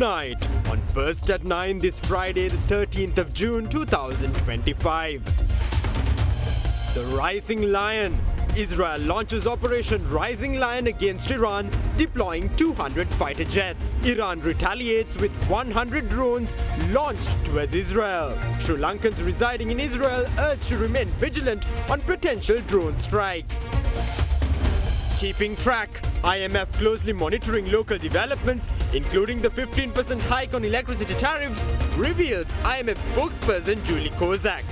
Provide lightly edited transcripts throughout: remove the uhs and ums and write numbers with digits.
Tonight, on First at 9 this Friday, the 13th of June 2025. The Rising Lion. Israel launches Operation Rising Lion against Iran, deploying 200 fighter jets. Iran retaliates with 100 drones launched towards Israel. Sri Lankans residing in Israel urged to remain vigilant on potential drone strikes. Keeping track, IMF closely monitoring local developments, including the 15% hike on electricity tariffs, reveals IMF spokesperson Julie Kozak.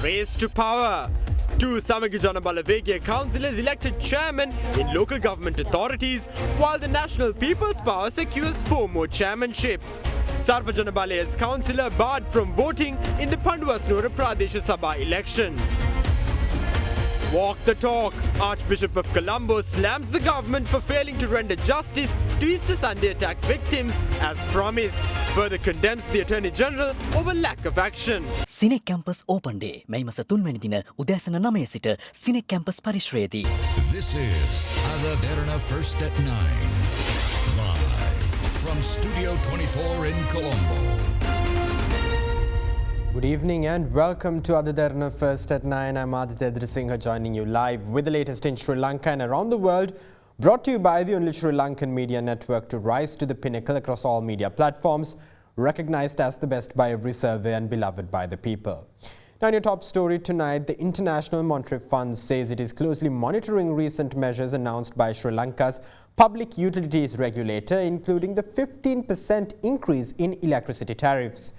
Race to power. 2 Samagi Janabalawegaya councillors elected chairman in local government authorities, while the National People's Power secures 4 more chairmanships. Sarva Janabalaya's councillor barred from voting in the Panduvasnura Pradesha Sabha election. Walk the talk. Archbishop of Colombo slams the government for failing to render justice to Easter Sunday attack victims as promised. Further condemns the Attorney General over lack of action. Cinec Campus Open Day. May masa 3 වෙනි දින උදෑසන 9 සිට Cinec Campus පරිශ්‍රයේදී. This is Derana First at 9. Live from Studio 24 in Colombo. Good evening and welcome to Derana First at 9. I'm Aditya Drisingha joining you live with the latest in Sri Lanka and around the world, brought to you by the only Sri Lankan media network to rise to the pinnacle across all media platforms, recognized as the best by every survey and beloved by the people. Now in your top story tonight, the International Monetary Fund says it is closely monitoring recent measures announced by Sri Lanka's public utilities regulator, including the 15% increase in electricity tariffs.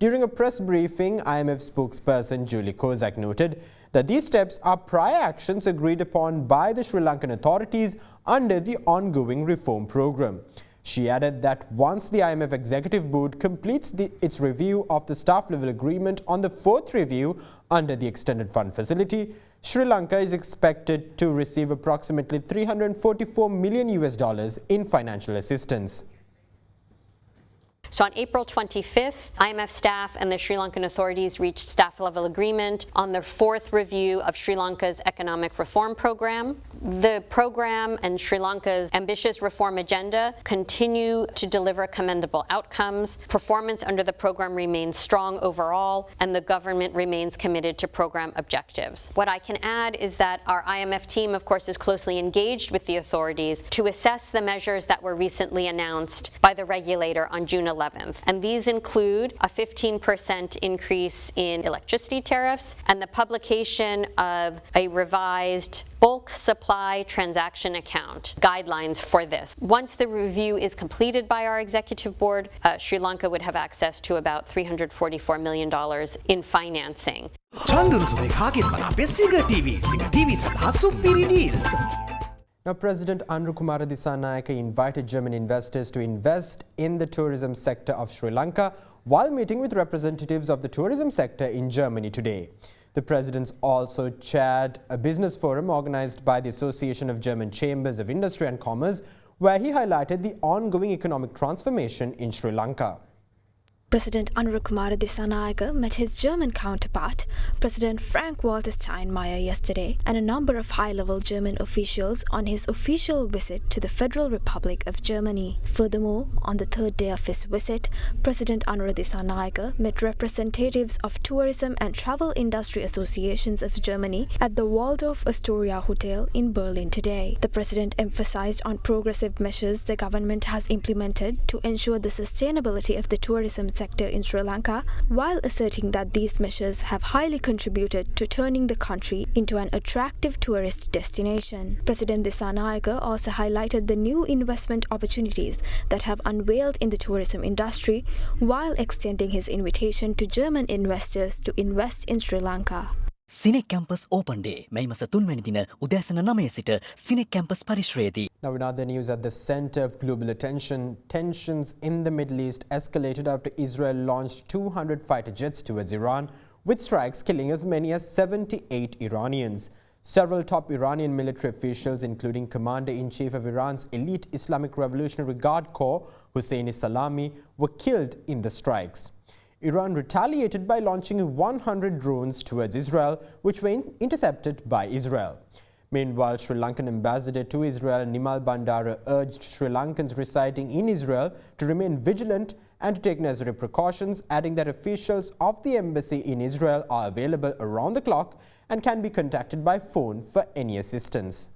During a press briefing, IMF spokesperson Julie Kozak noted that these steps are prior actions agreed upon by the Sri Lankan authorities under the ongoing reform program. She added that once the IMF Executive Board completes its review of the staff-level agreement on the 4th review under the Extended Fund Facility, Sri Lanka is expected to receive approximately $344 million in financial assistance. So on April 25th, IMF staff and the Sri Lankan authorities reached staff-level agreement on the 4th review of Sri Lanka's economic reform program. The program and Sri Lanka's ambitious reform agenda continue to deliver commendable outcomes. Performance under the program remains strong overall, and the government remains committed to program objectives. What I can add is that our IMF team, of course, is closely engaged with the authorities to assess the measures that were recently announced by the regulator on June 11th. And these include a 15% increase in electricity tariffs and the publication of a revised bulk supply transaction account guidelines for this. Once the review is completed by our executive board, Sri Lanka would have access to about $344 million in financing. Now, President Andrew Kumara Dissanayake invited German investors to invest in the tourism sector of Sri Lanka while meeting with representatives of the tourism sector in Germany today. The President also chaired a business forum organized by the Association of German Chambers of Industry and Commerce, where he highlighted the ongoing economic transformation in Sri Lanka. President Andrew Kumara Dissanayake met his German counterpart, President Frank-Walter Steinmeier, yesterday, and a number of high-level German officials on his official visit to the Federal Republic of Germany. Furthermore, on the 3rd day of his visit, President Andrew Dissanayake met representatives of tourism and travel industry associations of Germany at the Waldorf Astoria Hotel in Berlin today. The President emphasized on progressive measures the government has implemented to ensure the sustainability of the tourism sector in Sri Lanka, while asserting that these measures have highly contributed to turning the country into an attractive tourist destination. President Dissanayake also highlighted the new investment opportunities that have unveiled in the tourism industry, while extending his invitation to German investors to invest in Sri Lanka. Cinec Campus Open Day. May masa 3 වෙනි දින උදෑසන 9 සිට Cinec Campus පරිශ්‍රයේදී. Now in other news, at the center of global attention, tensions in the Middle East escalated after Israel launched 200 fighter jets towards Iran, with strikes killing as many as 78 Iranians. Several top Iranian military officials, including Commander-in-Chief of Iran's elite Islamic Revolutionary Guard Corps, Hosseini Salami, were killed in the strikes. Iran retaliated by launching 100 drones towards Israel, which were intercepted by Israel. Meanwhile, Sri Lankan ambassador to Israel Nimal Bandara urged Sri Lankans residing in Israel to remain vigilant and to take necessary precautions, adding that officials of the embassy in Israel are available around the clock and can be contacted by phone for any assistance.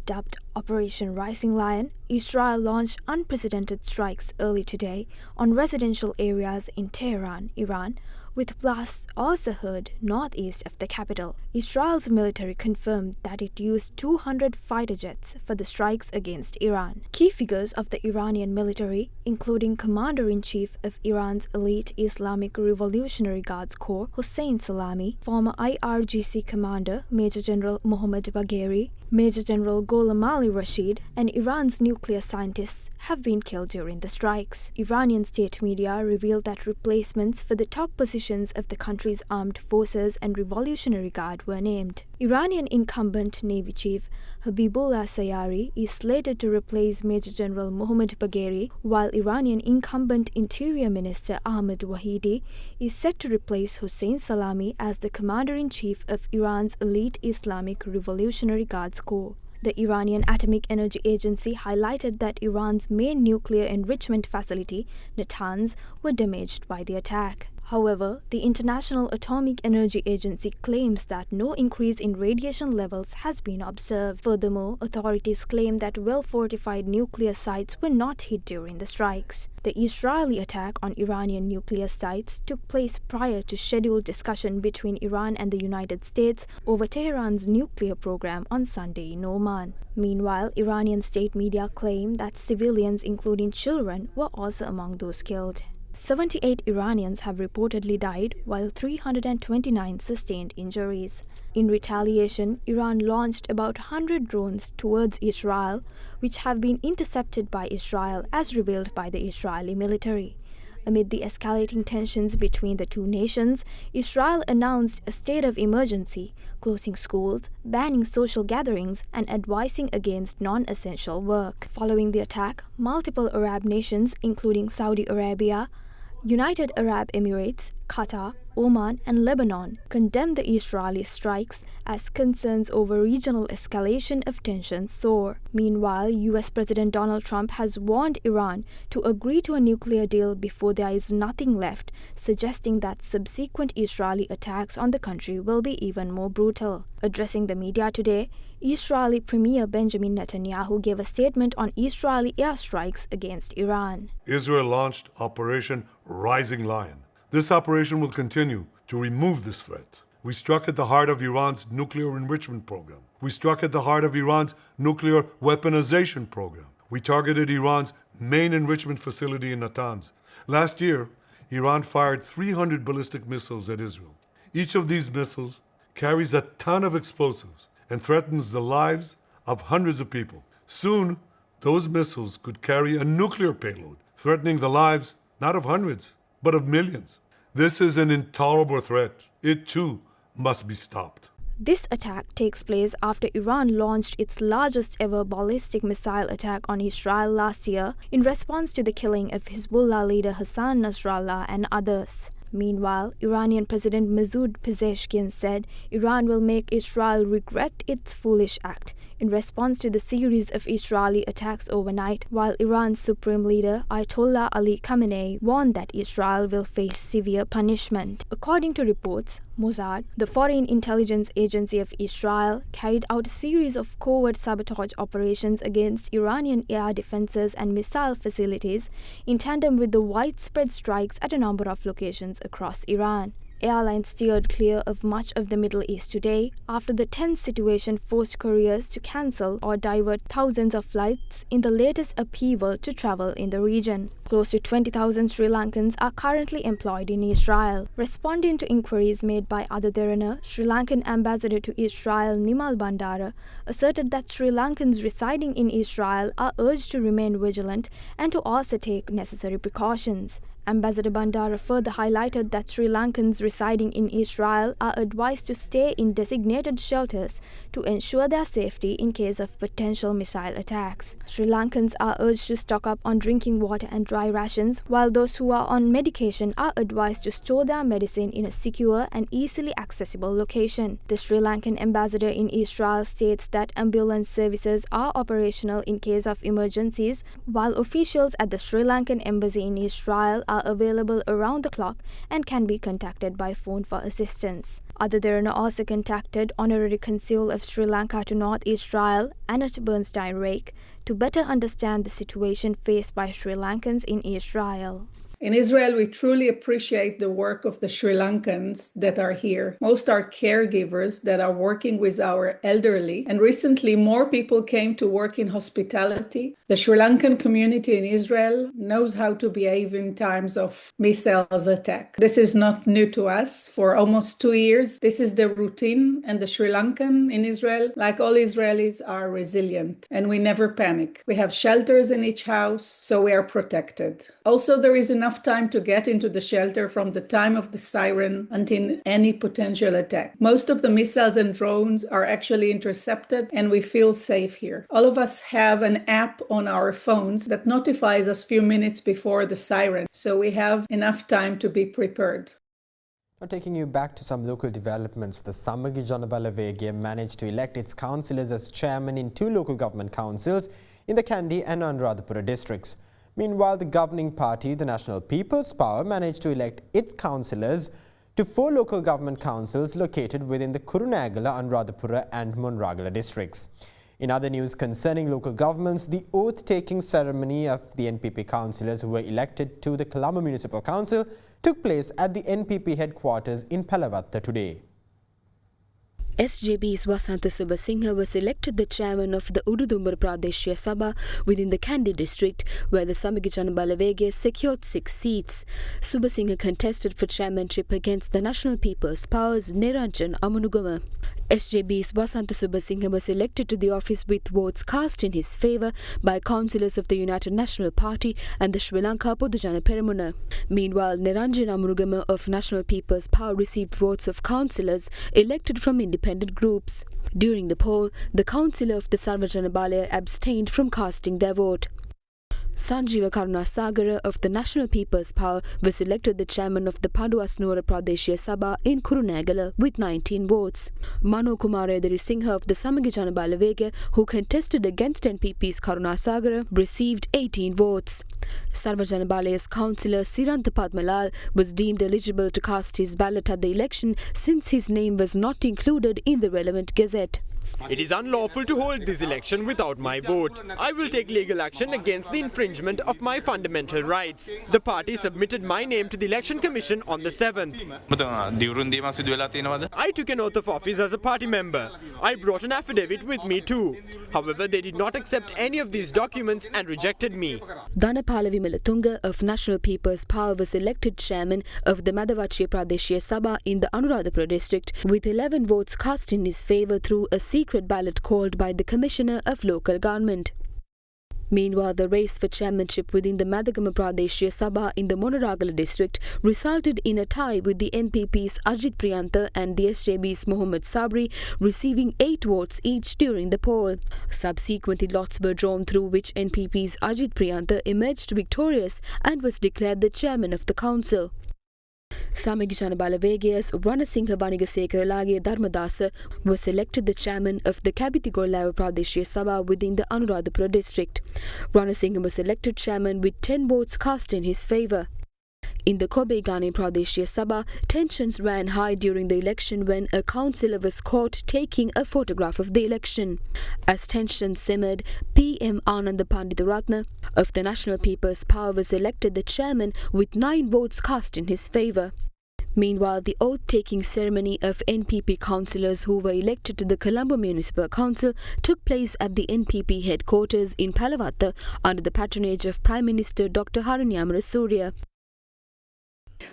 Dubbed Operation Rising Lion, Israel launched unprecedented strikes early today on residential areas in Tehran, Iran, with blasts also heard northeast of the capital. Israel's military confirmed that it used 200 fighter jets for the strikes against Iran. Key figures of the Iranian military, including Commander-in-Chief of Iran's elite Islamic Revolutionary Guards Corps, Hossein Salami, former IRGC commander Major General Mohammad Bagheri, Major General Gholam Ali Rashid, and Iran's nuclear scientists have been killed during the strikes. Iranian state media revealed that replacements for the top positions of the country's armed forces and Revolutionary Guard were named. Iranian incumbent Navy Chief Habibullah Sayari is slated to replace Major General Mohammad Bagheri, while Iranian incumbent Interior Minister Ahmad Wahidi is set to replace Hossein Salami as the Commander-in-Chief of Iran's elite Islamic Revolutionary Guards Corps. The Iranian Atomic Energy Agency highlighted that Iran's main nuclear enrichment facility, Natanz, were damaged by the attack. However, the International Atomic Energy Agency claims that no increase in radiation levels has been observed. Furthermore, authorities claim that well-fortified nuclear sites were not hit during the strikes. The Israeli attack on Iranian nuclear sites took place prior to scheduled discussion between Iran and the United States over Tehran's nuclear program on Sunday in Oman. Meanwhile, Iranian state media claim that civilians, including children, were also among those killed. 78 Iranians have reportedly died, while 329 sustained injuries. In retaliation, Iran launched about 100 drones towards Israel, which have been intercepted by Israel, as revealed by the Israeli military. Amid the escalating tensions between the two nations, Israel announced a state of emergency, closing schools, banning social gatherings, and advising against non-essential work. Following the attack, multiple Arab nations, including Saudi Arabia, United Arab Emirates, Qatar, Oman, and Lebanon condemned the Israeli strikes as concerns over regional escalation of tensions soar. Meanwhile, US President Donald Trump has warned Iran to agree to a nuclear deal before there is nothing left, suggesting that subsequent Israeli attacks on the country will be even more brutal. Addressing the media today, Israeli Premier Benjamin Netanyahu gave a statement on Israeli airstrikes against Iran. Israel launched Operation Rising Lion. This operation will continue to remove this threat. We struck at the heart of Iran's nuclear enrichment program. We struck at the heart of Iran's nuclear weaponization program. We targeted Iran's main enrichment facility in Natanz. Last year, Iran fired 300 ballistic missiles at Israel. Each of these missiles carries a ton of explosives and threatens the lives of hundreds of people. Soon, those missiles could carry a nuclear payload, threatening the lives not of hundreds, but of millions. This is an intolerable threat. It too must be stopped. This attack takes place after Iran launched its largest ever ballistic missile attack on Israel last year in response to the killing of Hezbollah leader Hassan Nasrallah and others. Meanwhile, Iranian President Masoud Pezeshkian said Iran will make Israel regret its foolish act in response to the series of Israeli attacks overnight, while Iran's Supreme Leader Ayatollah Ali Khamenei warned that Israel will face severe punishment. According to reports, Mossad, the foreign intelligence agency of Israel, carried out a series of covert sabotage operations against Iranian air defenses and missile facilities in tandem with the widespread strikes at a number of locations across Iran. Airline steered clear of much of the Middle East today after the tense situation forced couriers to cancel or divert thousands of flights in the latest upheaval to travel in the region. Close to 20,000 Sri Lankans are currently employed in Israel. Responding to inquiries made by Derana, Sri Lankan ambassador to Israel Nimal Bandara asserted that Sri Lankans residing in Israel are urged to remain vigilant and to also take necessary precautions. Ambassador Bandara further highlighted that Sri Lankans residing in Israel are advised to stay in designated shelters to ensure their safety in case of potential missile attacks. Sri Lankans are urged to stock up on drinking water and dry rations, while those who are on medication are advised to store their medicine in a secure and easily accessible location. The Sri Lankan ambassador in Israel states that ambulance services are operational in case of emergencies, while officials at the Sri Lankan embassy in Israel are available around the clock and can be contacted by phone for assistance. Other Derana also contacted Honorary Consul of Sri Lanka to North Israel, Annette Bernstein-Rake, to better understand the situation faced by Sri Lankans in Israel. In Israel, we truly appreciate the work of the Sri Lankans that are here. Most are caregivers that are working with our elderly, and recently more people came to work in hospitality. The Sri Lankan community in Israel knows how to behave in times of missiles attack. This is not new to us. For almost 2 years, this is the routine, and the Sri Lankan in Israel, like all Israelis, are resilient, and we never panic. We have shelters in each house, so we are protected. Also, there is enough time to get into the shelter from the time of the siren until any potential attack. Most of the missiles and drones are actually intercepted, and we feel safe here. All of us have an app on our phones that notifies us few minutes before the siren, so we have enough time to be prepared. Now, taking you back to some local developments, the Samagi Janabala Vege managed to elect its councillors as chairman in 2 local government councils in the Kandy and Anuradhapura districts. Meanwhile, the governing party, the National People's Power, managed to elect its councillors to 4 local government councils located within the Kurunegala, Anuradhapura and Munragala districts. In other news concerning local governments, the oath-taking ceremony of the NPP councillors who were elected to the Colombo Municipal Council took place at the NPP headquarters in Pelavatta today. SJB's Vasantha Subasinghe was elected the chairman of the Ududumbara Pradeshya Sabha within the Kandy district, where the Samagi Janabala Vege secured 6 seats. Subasinghe contested for chairmanship against the National People's Power's Niranjan Amunugama. SJB's Vasantha Subasinghe was elected to the office with votes cast in his favour by councillors of the United National Party and the Sri Lanka Podujana Peramuna. Meanwhile, Niranjan Amunugama of National People's Power received votes of councillors elected from independent groups. During the poll, the councillor of the Sarvajana Balaya abstained from casting their vote. Sanjeeva Karunasagara of the National People's Power was elected the chairman of the Paduasnura Pradeshya Sabha in Kurunegala with 19 votes. Mano Kumara Singhe of the Samagi Janabala Vege, who contested against NPP's Karunasagara, received 18 votes. Sarvajana Balaya's councillor Siranta Padmalal was deemed eligible to cast his ballot at the election since his name was not included in the relevant gazette. It is unlawful to hold this election without my vote. I will take legal action against the infringement of my fundamental rights. The party submitted my name to the Election Commission on the 7th. I took an oath of office as a party member. I brought an affidavit with me too. However, they did not accept any of these documents and rejected me. Dhanapala Vimalatunga of National People's Power was elected chairman of the Madavachi Pradeshya Sabha in the Anuradhapura district with 11 votes cast in his favour through a secret ballot called by the Commissioner of Local Government. Meanwhile, the race for chairmanship within the Madagama Pradeshya Sabha in the Monaragala district resulted in a tie with the NPP's Ajit Priyantha and the SJB's Mohammad Sabri receiving 8 votes each during the poll. Subsequently, lots were drawn through which NPP's Ajit Priyantha emerged victorious and was declared the chairman of the council. Samagi Janabala Vege's Ranasinghe Banigasekaralage Dharmadasa was elected the chairman of the Kabitigollava Pradeshya Sabha within the Anuradhapura district. Ranasinghe was elected chairman with 10 votes cast in his favour. In the Kobegane Pradeshya Sabha, tensions ran high during the election when a councillor was caught taking a photograph of the election. As tensions simmered, PM Ananda Panditaratna of the National People's Power was elected the chairman with 9 votes cast in his favour. Meanwhile, the oath-taking ceremony of NPP councillors who were elected to the Colombo Municipal Council took place at the NPP headquarters in Palavatta under the patronage of Prime Minister Dr. Haranyamara Surya.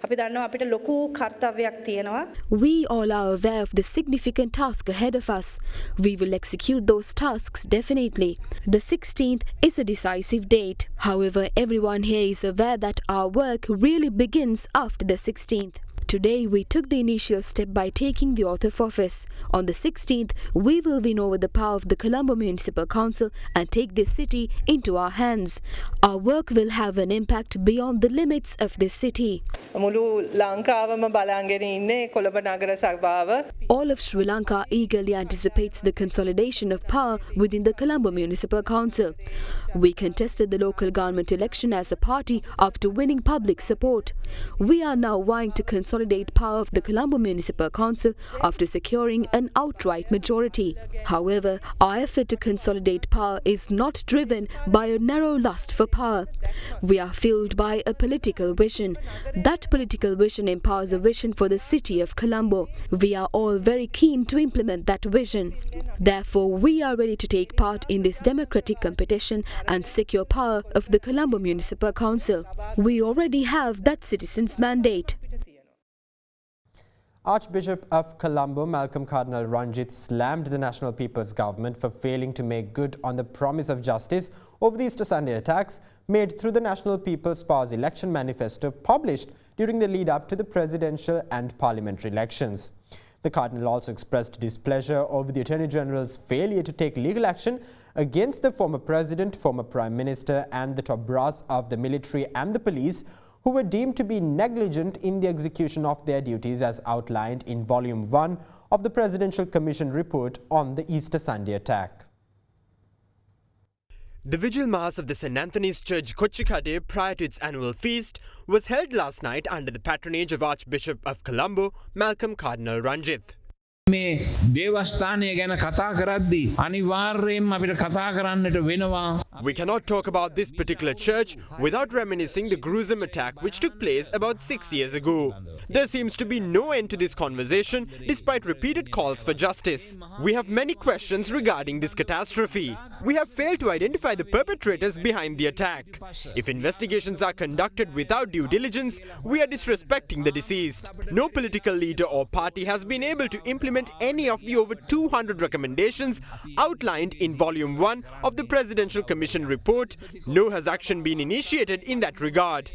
අපි දන්නවා අපිට ලොකු කර්තව්‍යයක් තියෙනවා. We all are aware of the significant task ahead of us. We will execute those tasks definitely. The 16th is a decisive date. However, everyone here is aware that our work really begins after the 16th. Today, we took the initial step by taking the oath of office. On the 16th, we will win over the power of the Colombo Municipal Council and take this city into our hands. Our work will have an impact beyond the limits of this city. මුළු ලංකාවම බලංගෙන ඉන්නේ කොළඹ නගර සභාව. All of Sri Lanka eagerly anticipates the consolidation of power within the Colombo Municipal Council. We contested the local government election as a party after winning public support. We are now vying to consolidate power of the Colombo Municipal Council after securing an outright majority. However, our effort to consolidate power is not driven by a narrow lust for power. We are fueled by a political vision. That political vision empowers a vision for the city of Colombo. We are all very keen to implement that vision. Therefore, we are ready to take part in this democratic competition and secure power of the Colombo Municipal Council. We already have that citizens' mandate. Archbishop of Colombo, Malcolm Cardinal Ranjith, slammed the National People's Government for failing to make good on the promise of justice over the Easter Sunday attacks made through the National People's Powers Election Manifesto published during the lead-up to the presidential and parliamentary elections. The Cardinal also expressed displeasure over the Attorney General's failure to take legal action against the former President, former Prime Minister and the top brass of the military and the police, who were deemed to be negligent in the execution of their duties as outlined in Volume 1 of the Presidential Commission report on the Easter Sunday attack. The Vigil Mass of the St. Anthony's Church, Kochikade, prior to its annual feast, was held last night under the patronage of Archbishop of Colombo, Malcolm Cardinal Ranjith. මේ දේවස්ථානය ගැන කතා කරද්දී අනිවාර්යයෙන්ම අපිට කතා කරන්නට වෙනවා. We cannot talk about this particular church without reminiscing the gruesome attack which took place about 6 years ago. There seems to be no end to this conversation despite repeated calls for justice. We have many questions regarding this catastrophe. We have failed to identify the perpetrators behind the attack. If investigations are conducted without due diligence, we are disrespecting the deceased. No political leader or party has been able to implement any of the over 200 recommendations outlined in Volume 1 of the Presidential Commission report, nor has action been initiated in that regard.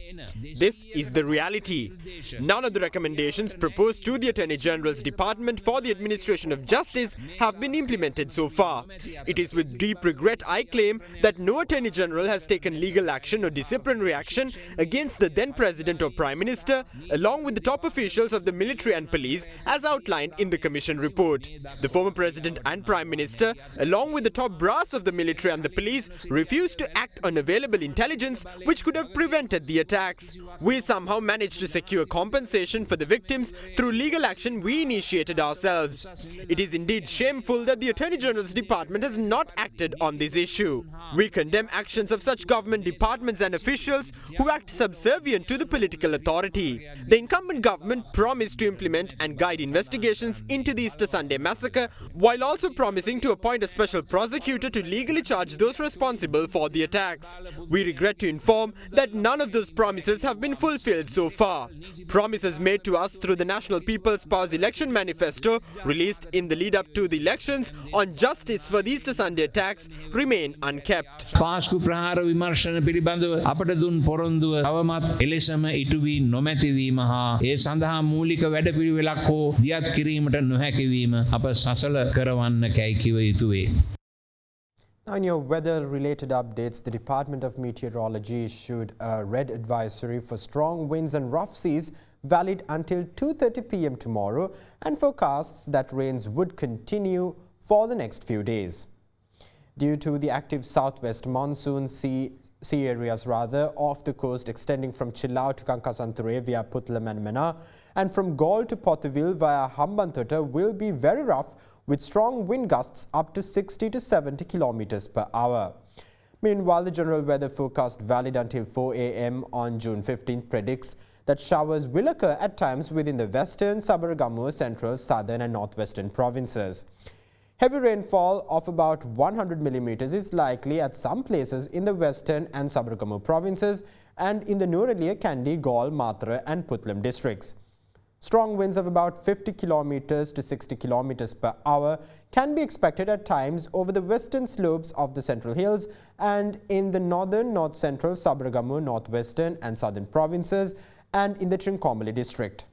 This is the reality. None of the recommendations proposed to the Attorney General's Department for the Administration of Justice have been implemented so far. It is with deep regret I claim that no Attorney General has taken legal action or disciplinary action against the then President or Prime Minister, along with the top officials of the military and police as outlined in the Commission report. The former President and Prime Minister, along with the top brass of the military and the police, refused to act on available intelligence which could have prevented the attacks. We somehow managed to secure compensation for the victims through legal action we initiated ourselves. It is indeed shameful that the Attorney General's Department has not acted on this issue. We condemn actions of such government departments and officials who act subservient to the political authority. The incumbent government promised to implement and guide investigations into the Easter Sunday massacre, while also promising to appoint a special prosecutor to legally charge those responsible for the attacks. We regret to inform that none of those promises have been fulfilled so far. Promises made to us through the National People's Powers Election Manifesto, released in the lead-up to the elections on justice for the Easter Sunday attacks, remain unkept. පාස්කු ප්‍රහාර විමර්ශන පිළිබඳව අපට දුන් පොරොන්දුව තවමත් එලෙසම ඉටු වී නොමැති වීම හා ඒ සඳහා මූලික වැඩපිළිවෙලක් හෝ දියත් කිරීමට නොහැකි වීම අප සසල කරවන්න කැයි කිව යුතුය. Now in your weather-related updates, the Department of Meteorology issued a red advisory for strong winds and rough seas valid until 2:30 p.m. tomorrow and forecasts that rains would continue for the next few days. Due to the active southwest monsoon, sea areas off the coast extending from Chilao to Kankasanture via Putlam and Mena and from Gaul to Potterville via Hambantota will be very rough with strong wind gusts up to 60 to 70 kilometers per hour. Meanwhile, the general weather forecast valid until 4 a.m. on June 15th predicts that showers will occur at times within the western, Sabaragamu, central, southern and northwestern provinces. Heavy rainfall of about 100 millimeters is likely at some places in the western and Sabaragamu provinces and in the Nuwara, Kandy, Galle, Mathura and Puttalam districts. Strong winds of about 50 kilometers to 60 kilometers per hour can be expected at times over the western slopes of the Central Hills and in the northern, north-central, Sabaragamu, northwestern and southern provinces and in the Trincomalee district.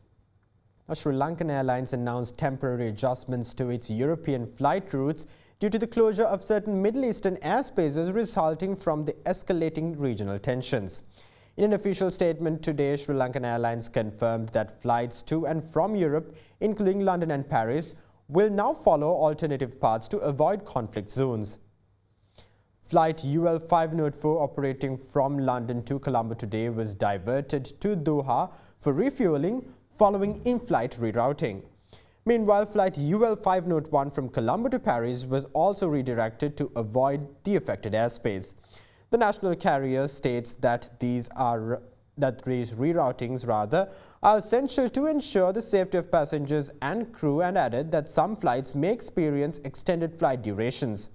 Sri Lankan Airlines announced temporary adjustments to its European flight routes due to the closure of certain Middle Eastern airspaces resulting from the escalating regional tensions. In an official statement today, Sri Lankan Airlines confirmed that flights to and from Europe, including London and Paris, will now follow alternative paths to avoid conflict zones. Flight UL 504 operating from London to Colombo today was diverted to Doha for refueling following in-flight rerouting. Meanwhile, flight UL 501 from Colombo to Paris was also redirected to avoid the affected airspace. The national carrier states that these reroutings are essential to ensure the safety of passengers and crew and added that some flights may experience extended flight durations.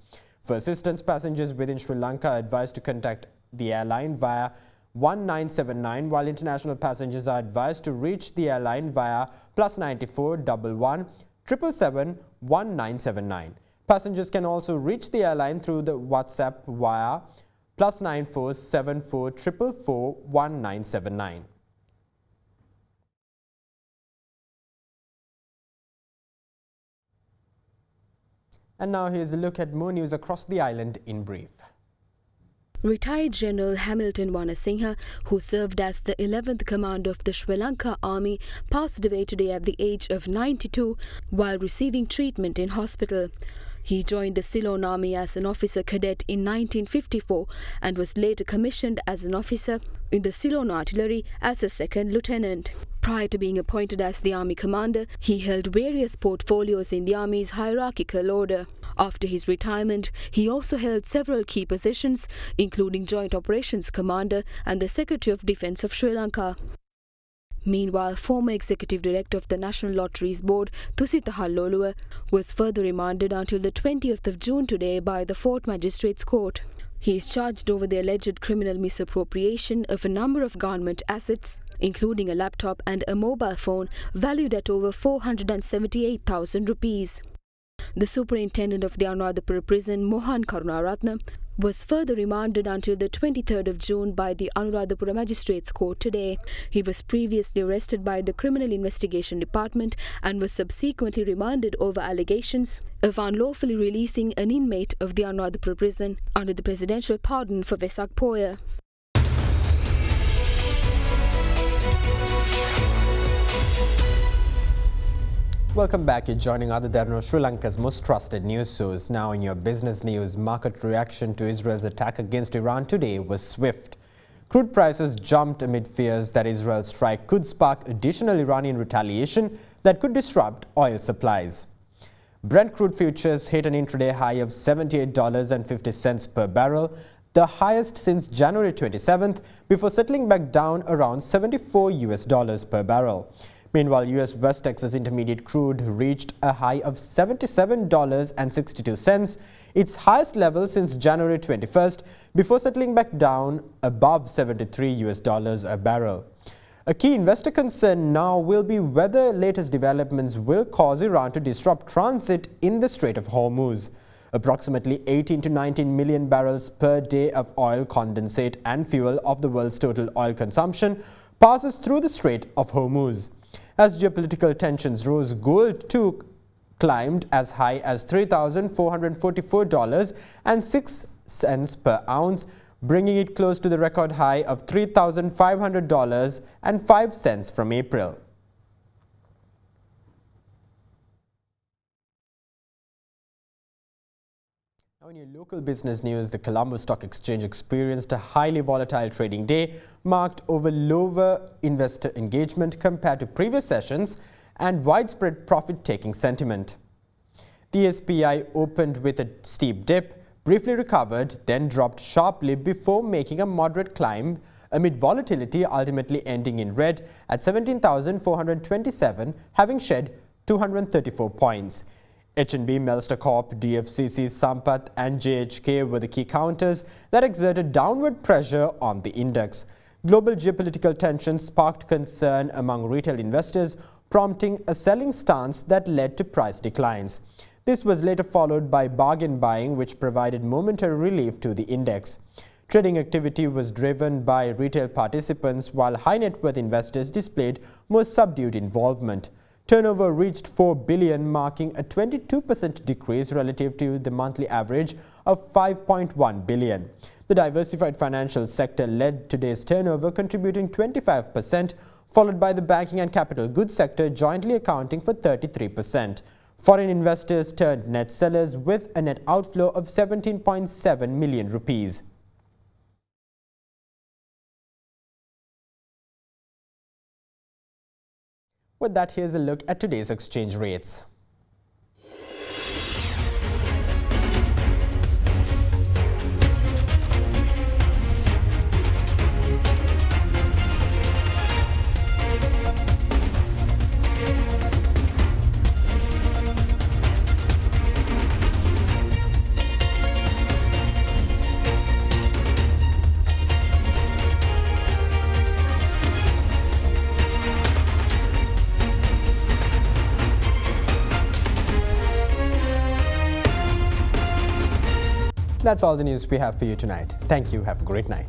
For assistance, passengers within Sri Lanka are advised to contact the airline via 1979, while international passengers are advised to reach the airline via +94 11 777 1979. Passengers can also reach the airline through the WhatsApp via +94 74 444 1979. And now here's a look at more news across the island in brief. Retired General Hamilton Wanasinghe, who served as the 11th Commander of the Sri Lanka Army, passed away today at the age of 92 while receiving treatment in hospital. He joined the Ceylon Army as an officer cadet in 1954 and was later commissioned as an officer in the Ceylon Artillery as a second lieutenant. Prior to being appointed as the Army commander, he held various portfolios in the Army's hierarchical order. After his retirement, he also held several key positions, including Joint Operations Commander and the Secretary of Defence of Sri Lanka. Meanwhile, former Executive Director of the National Lotteries Board, Thusita Halloluwa, was further remanded until the 20th of June today by the 4th Magistrates Court. He is charged over the alleged criminal misappropriation of a number of government assets, including a laptop and a mobile phone valued at over 478,000 rupees. The superintendent of the Anuradhapura prison, Mohan Karunaratne, was further remanded until the 23rd of June by the Anuradhapura Magistrates Court today. He was previously arrested by the Criminal Investigation Department and was subsequently remanded over allegations of unlawfully releasing an inmate of the Anuradhapura prison under the presidential pardon for Vesak Poya. Welcome back. You're joining other Derana, Sri Lanka's most trusted news source. Now in your business news, market reaction to Israel's attack against Iran today was swift. Crude prices jumped amid fears that Israel's strike could spark additional Iranian retaliation that could disrupt oil supplies. Brent crude futures hit an intraday high of $78.50 per barrel, the highest since January 27th, before settling back down around $74 per barrel. Meanwhile, U.S. West Texas Intermediate crude reached a high of $77.62, its highest level since January 21st, before settling back down above $73 a barrel. A key investor concern now will be whether latest developments will cause Iran to disrupt transit in the Strait of Hormuz. Approximately 18 to 19 million barrels per day of oil, condensate and fuel of the world's total oil consumption passes through the Strait of Hormuz. As geopolitical tensions rose, gold too climbed as high as $3,444.06 per ounce, bringing it close to the record high of $3,500.05 from April. Now in your local business news, the Colombo Stock Exchange experienced a highly volatile trading day marked over lower investor engagement compared to previous sessions and widespread profit-taking sentiment. The SPI opened with a steep dip, briefly recovered, then dropped sharply before making a moderate climb amid volatility, ultimately ending in red at 17,427, having shed 234 points. H&B, Melster Corp, DFCC, Sampath and JHK were the key counters that exerted downward pressure on the index. Global geopolitical tensions sparked concern among retail investors, prompting a selling stance that led to price declines. This was later followed by bargain buying, which provided momentary relief to the index. Trading activity was driven by retail participants, while high net worth investors displayed more subdued involvement. Turnover reached 4 billion, marking a 22% decrease relative to the monthly average of 5.1 billion. The diversified financial sector led today's turnover, contributing 25%, followed by the banking and capital goods sector jointly accounting for 33%. Foreign investors turned net sellers with a net outflow of 17.7 million rupees. With that, here's a look at today's exchange rates. That's all the news we have for you tonight. Thank you. Have a great night.